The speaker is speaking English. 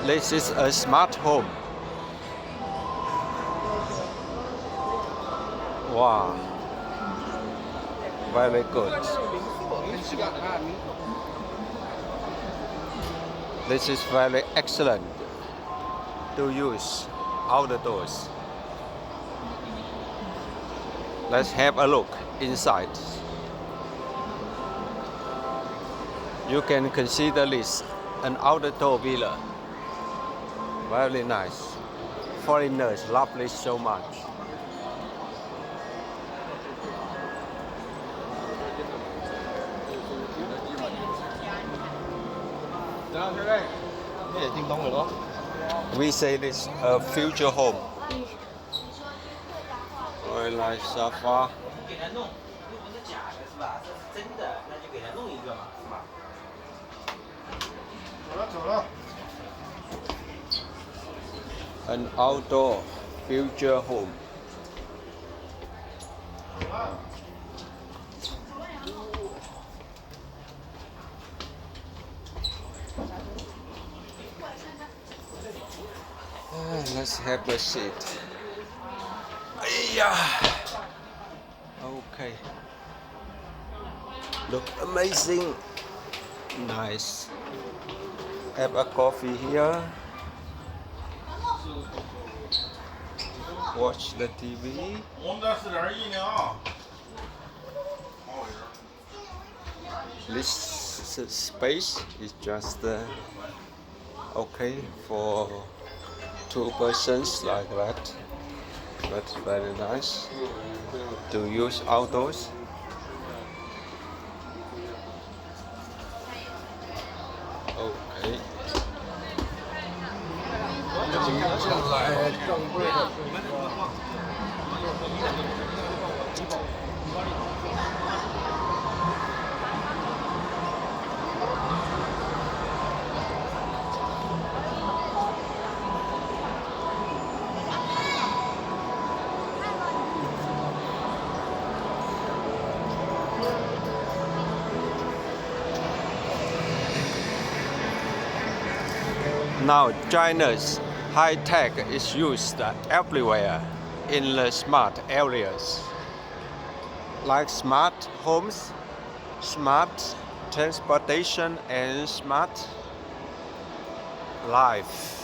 This is a smart home. Wow, very good. This is very excellent to use outdoors. Let's have a look inside. You can consider this an outdoor villa. Very nice. Foreigners love this so much. We say this a future home. Very nice sofa. An outdoor future home. Let's have a seat. Yeah. Okay. Look amazing. Nice. Have a coffee here. Watch the TV. This space is just okay for 2 persons like that, but very nice to use outdoors. Okay. Now China's high tech is used everywhere in the smart areas, like smart homes, smart transportation and smart life.